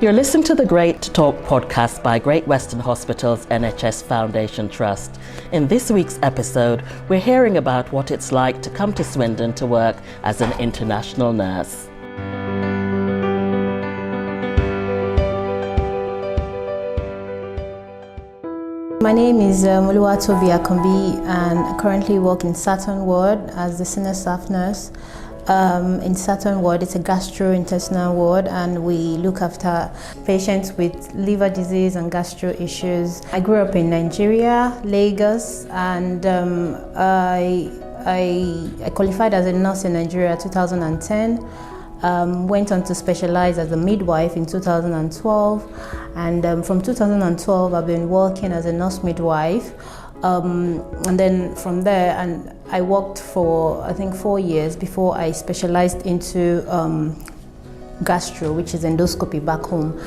You're listening to the Great Talk podcast by Great Western Hospital's NHS Foundation Trust. In this week's episode, we're hearing about what it's like to come to Swindon to work as an international nurse. My name is Oluwatobi and I currently work in Saturn Ward as the senior staff nurse. In Saturn Ward, it's a gastrointestinal ward, and we look after patients with liver disease and gastro issues. I grew up in Nigeria, Lagos, and I qualified as a nurse in Nigeria 2010. Went on to specialize as a midwife in 2012, and from 2012 I've been working as a nurse midwife, and then from there, and I worked for I think 4 years before I specialized into gastro, which is endoscopy back home.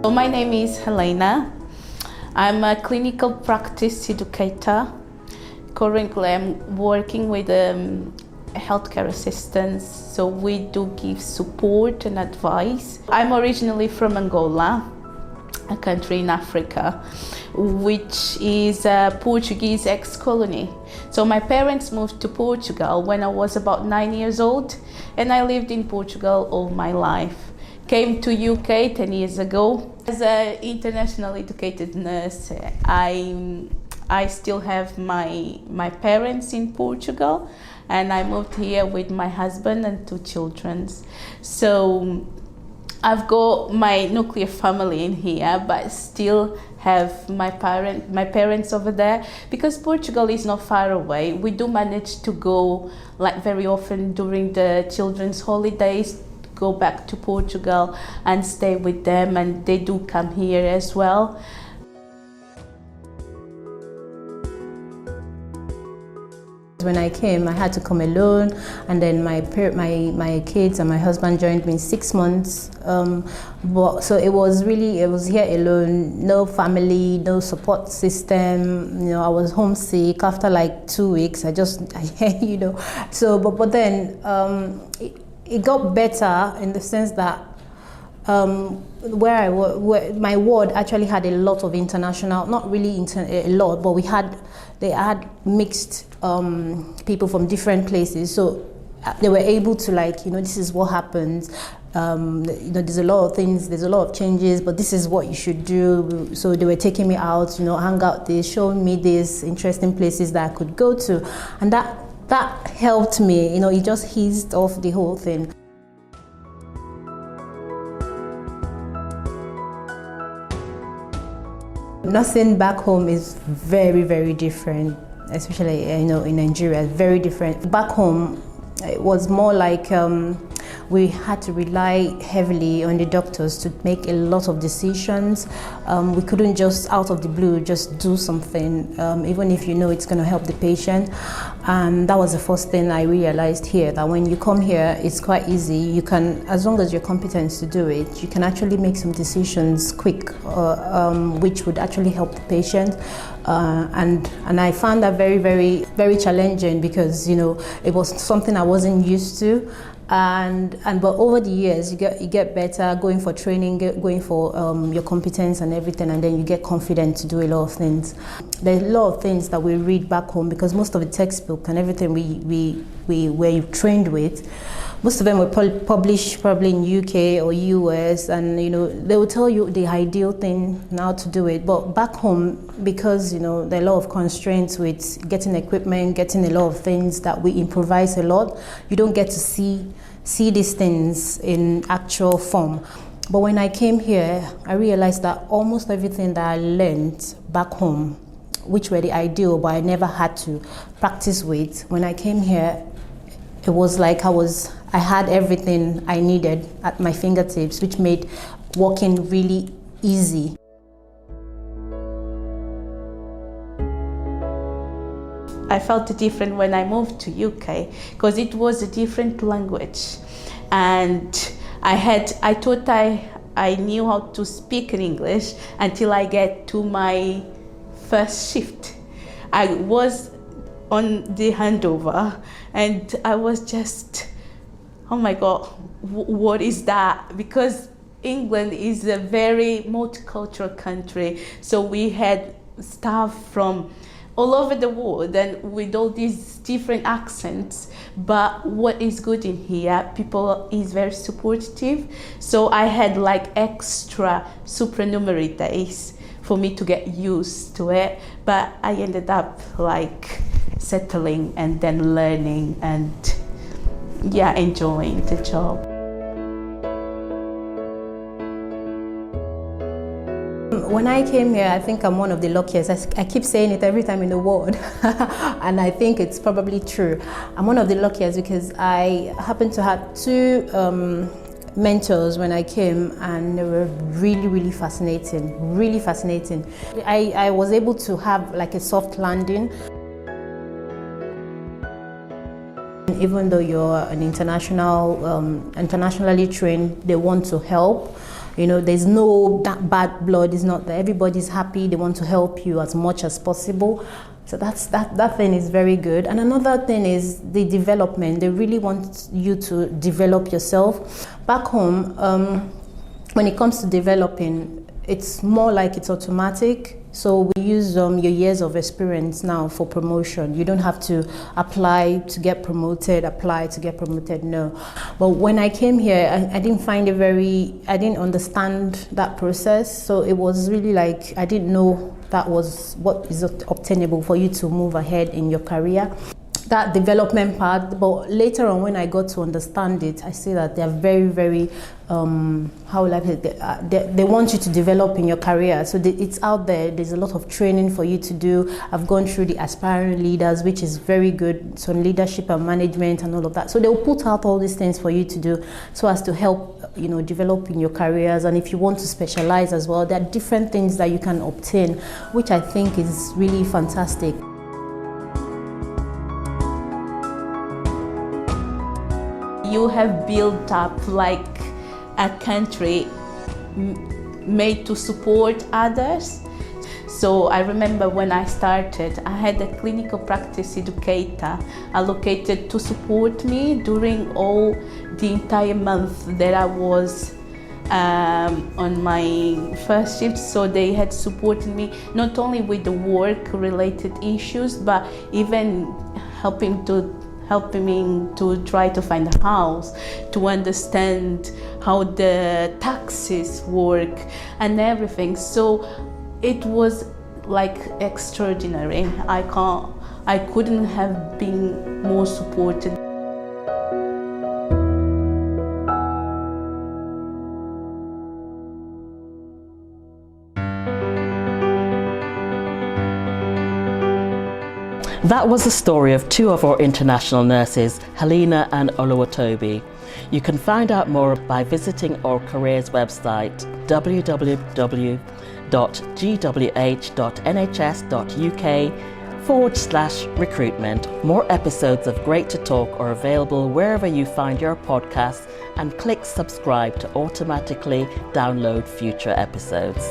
So my name is Helena. I'm a clinical practice educator. Currently, I'm working with healthcare assistants, so we do give support and advice. I'm originally from Angola, a country in Africa, which is a Portuguese ex-colony. So my parents moved to Portugal when I was about 9 years old, and I lived in Portugal all my life. Came to UK 10 years ago. As an internationally educated nurse, I still have my parents in Portugal, and I moved here with my husband and 2 children. So I've got my nuclear family in here, but still have my parents over there, because Portugal is not far away. We do manage to go like very often during the children's holidays, go back to Portugal and stay with them, and they do come here as well. When I came, I had to come alone, and then my kids and my husband joined me in 6 months. So it was here alone, no family, no support system. You know, I was homesick after like 2 weeks. But then it got better in the sense that where my ward actually had a lot of international, not really a lot, but they had mixed people from different places, so they were able to this is what happens. There's a lot of things, there's a lot of changes, but this is what you should do. So they were taking me out, hang out there, showing me these interesting places that I could go to, and that helped me. It just eased off the whole thing. Nursing back home is very, very different, especially in Nigeria. Very different. Back home, it was more like we had to rely heavily on the doctors to make a lot of decisions. We couldn't just out of the blue just do something, even if it's going to help the patient. And that was the first thing I realized here, that when you come here, it's quite easy. You can, as long as you're competent to do it, you can actually make some decisions quick, which would actually help the patient. And I found that very, very, very challenging, because it was something I wasn't used to. But over the years, you get better, going for training, going for your competence and everything, and then you get confident to do a lot of things. There's a lot of things that we read back home, because most of the textbook and everything we were trained with, most of them were published probably in UK or US, and they will tell you the ideal thing now to do it. But back home, because there are a lot of constraints with getting equipment, getting a lot of things that we improvise a lot, you don't get to see these things in actual form. But when I came here, I realized that almost everything that I learned back home, which were the ideal, but I never had to practice with, when I came here, it was like I had everything I needed at my fingertips, which made working really easy. I felt different when I moved to UK, because it was a different language, and I thought I knew how to speak in English until I get to my first shift. I was on the handover, and I was just, oh my God, what is that? Because England is a very multicultural country, so we had staff from all over the world and with all these different accents. But what is good in here, people is very supportive. So I had like extra supernumerary days for me to get used to it. But I ended up like settling and then learning and enjoying the job. When I came here, I think I'm one of the luckiest. I keep saying it every time in the ward, and I think it's probably true. I'm one of the luckiest because I happened to have two mentors when I came, and they were really fascinating, really fascinating. I was able to have like a soft landing. Even though you're an internationally trained, they want to help. You know, there's no that bad blood is not there. Everybody's happy. They want to help you as much as possible. So that thing is very good. And another thing is the development. They really want you to develop yourself. Back home, when it comes to developing, it's more like it's automatic. So we use your years of experience now for promotion. You don't have to apply to get promoted, no. But when I came here, I didn't find it I didn't understand that process. So it was really like, I didn't know that was what is obtainable for you to move ahead in your career. That development part, but later on when I got to understand it, I see that they're very, they want you to develop in your career. So it's out there. There's a lot of training for you to do. I've gone through the aspiring leaders, which is very good. So leadership and management and all of that. So they'll put out all these things for you to do so as to help, develop in your careers. And if you want to specialize as well, there are different things that you can obtain, which I think is really fantastic. You have built up like a country made to support others. So I remember when I started, I had a clinical practice educator allocated to support me during all the entire month that I was on my first shift. So they had supported me not only with the work-related issues, but even helping me to try to find a house, to understand how the taxes work and everything. So it was like extraordinary. I couldn't have been more supported. That was the story of two of our international nurses, Helena and Oluwatobi. You can find out more by visiting our careers website, www.gwh.nhs.uk/recruitment. More episodes of Great to Talk are available wherever you find your podcasts, and click subscribe to automatically download future episodes.